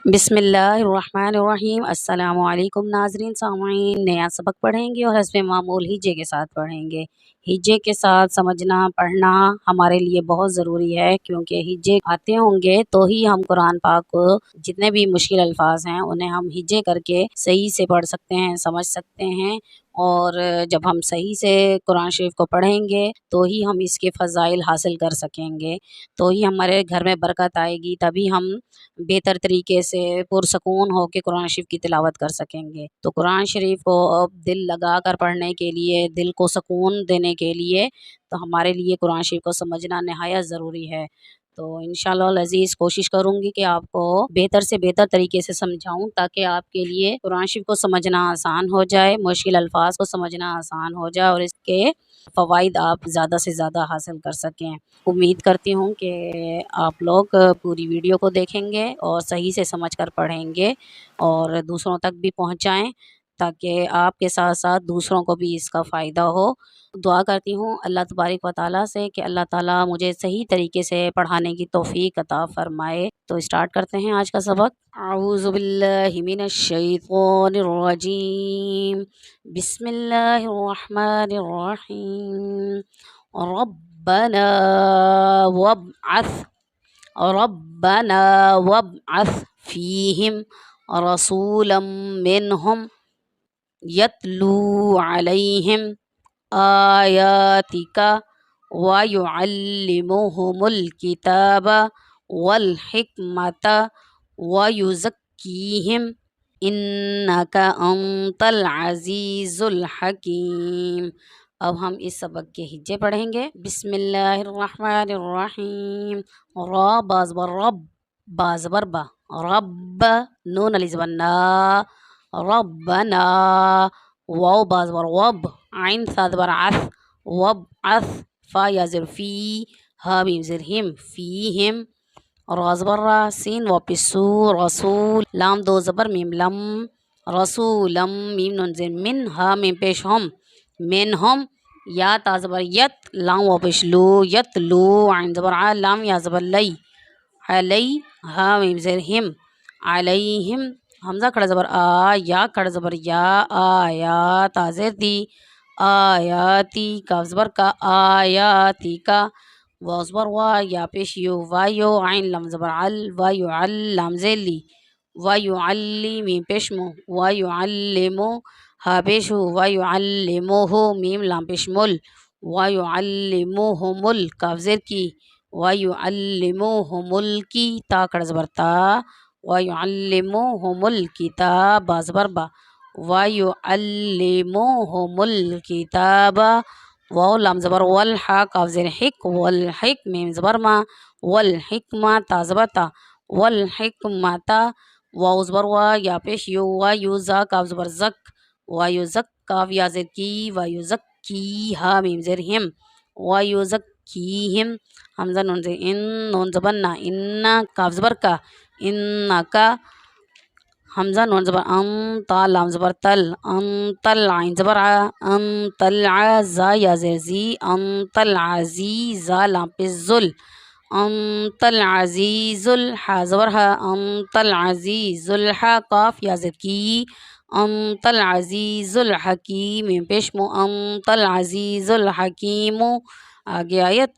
बिस्मिल्लाहिर्रहमानिर्रहीम। अस्सलाम वालेकुम नाज़रीन सामीन। नया सबक पढ़ेंगे और हस्ब मामूल हिज्जे के साथ पढ़ेंगे। हिज्जे के साथ समझना पढ़ना हमारे लिए बहुत ज़रूरी है, क्योंकि हिज्जे आते होंगे तो ही हम कुरान पाक को जितने भी मुश्किल अल्फाज हैं उन्हें हम हिज्जे करके सही से पढ़ सकते हैं, समझ सकते हैं। और जब हम सही से कुरान शरीफ को पढ़ेंगे तो ही हम इसके फ़ज़ाइल हासिल कर सकेंगे, तो ही हमारे घर में बरकत आएगी, तभी हम बेहतर तरीके से पुरसकून हो के कुरान शरीफ की तिलावत कर सकेंगे। तो कुरान शरीफ को अब दिल लगा कर पढ़ने के लिए, दिल को सुकून देने के लिए, तो हमारे लिए कुरान शरीफ को समझना नहायत ज़रूरी है। तो इंशाअल्लाह अज़ीज़ कोशिश करूँगी कि आपको बेहतर से बेहतर तरीके से समझाऊँ, ताकि आपके लिए कुरान शरीफ को समझना आसान हो जाए, मुश्किल अल्फाज को समझना आसान हो जाए और इसके फ़वाइद आप ज़्यादा से ज़्यादा हासिल कर सकें। उम्मीद करती हूँ कि आप लोग पूरी वीडियो को देखेंगे और सही से समझ कर पढ़ेंगे और दूसरों तक भी पहुँचाएँ, ताकि आपके साथ साथ दूसरों को भी इसका फ़ायदा हो। दुआ करती हूँ अल्लाह तबारक व तआला से कि अल्लाह ताला मुझे सही तरीके से पढ़ाने की तौफ़ीक अता फ़रमाए। तो स्टार्ट करते हैं आज का सबक। अऊज़ु बिल्लाहि मिनश शैतानिर रजीम। बिस्मिल्लाहिर्रहमानिर रहीम। रब्बना वब्अथ रब्बना वब्अथ फ़ीहिम रसूलन मिनहुम यत्लू अलैहिम आयातिका व युअल्लिमुहुमुल किताबा वल हिकमता व युज़क्कीहिम इन्नका अंतल अज़ीज़ुल हकीम। अब हम इस सबक के हिज्जे पढ़ेंगे। बिस्मिल्लाहिर्रहमानिर्रहीम। रा बाज़बर रब, बाज़बर बा, रब नून अलिज़ बन्ना, रब्बना। वाव बाज़बर वब, आइन सादबर अस, वब अस, फा याज़िर फ़ी, हा मीम ज़िर हिम, फ़ीहिम। राज़बर रा, सीन वापिसू, रसूल, लाम दो ज़बर मीम लम, रसूलम, मीम नून ज़िर मिन, हा मीम पेश हम, मिन हम। या ताज़बर यत, लाम वापिश लू, यत लू, आइन ज़बर आ, लाम या ज़बर लई, अलई, हा मीम ज़िर हिम, अलैहिम। हमज़ा खड़ा ज़बर आ, या खड़ा ज़बर या, आया ताज़िर दी, आयाती, काफ ज़बर का, आयाती का। वाव ज़बर वा, या पेश यू, वायो, आइन लम ज़बर अल, वायु अल, लाम ज़ेली, वायुअल्ली, मीम पेश मु, वायुअल्लिमु, हा पेश हु, वायुअल्लिमुहु, मीम लाम पेश मुल, वायुअल्लिमुहुमुल, काफ ज़ेर की, वायुअल्लिमुहुमुल की, ता खड़ा ज़बर ता, वायुअल्लिमुहुमुल किताब, बा ज़बर बा, वायुअल्लिमुहुमुल किताबा। वाव लाम ज़बर वल, हा काफ ज़ेर हिक, वल हिक, मीम ज़बर मा, वल हिकमा, ता ज़बर ता, वल हिकमता। वाव ज़बर वा, या पेश यू, वा यूज़ा, काफ ज़बर ज़क, वा युज़क, काफ या ज़ेर की, वा युज़क्की, हा मीम ज़ेर हिम, वा युज़क्कीहिम। हमज़ा नून ज़ेर इन, नून ज़बर ना, इन्ना, काफ ज़बर का, इन्ना का। हमज़ा नून ज़बर ता, लाम ज़बर तल, तल, आइन ज़बर आ, तल आ, ज़ा या ज़ेर ज़ी, तल अज़ीज़ा, लाम पे ज़ुल, तल अज़ीज़ुल, हा ज़बर हा, तल अज़ीज़ुल हा, काफ या ज़ेर की, तल अज़ीज़ुल हकीम, मीम पेश मु, तल अज़ीज़ुल हकीमु। आगे आयत,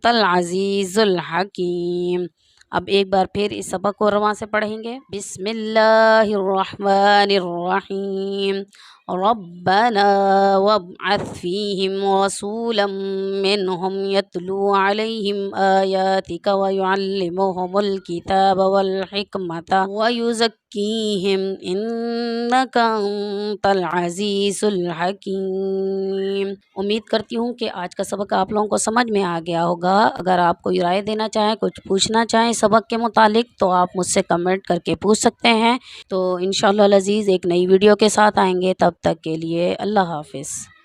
तल अज़ीज़ुल हकीम। अब एक बार फिर इस सबक को रवा से पढ़ेंगे। बिस्मिल्लाहिर्रहमानिर्रहीम। रब्बना वब्अथ फ़ीहिम रसूलन मिनहुम यत्लू अलैहिम आयातिका व युअल्लिमुहुमुल किताब वल हिकमता व युज़क्कीहिम इन्नका अंतल अज़ीज़ुल हकीम। उम्मीद करती हूँ कि आज का सबक आप लोगों को समझ में आ गया होगा। अगर आप कोई राय देना चाहें, कुछ पूछना चाहें सबक के मुतालिक, तो आप मुझसे कमेंट करके पूछ सकते हैं। तो इंशाअल्लाह अज़ीज़ एक नई वीडियो के साथ आएंगे, तब तक के लिए अल्लाह हाफ़िज़।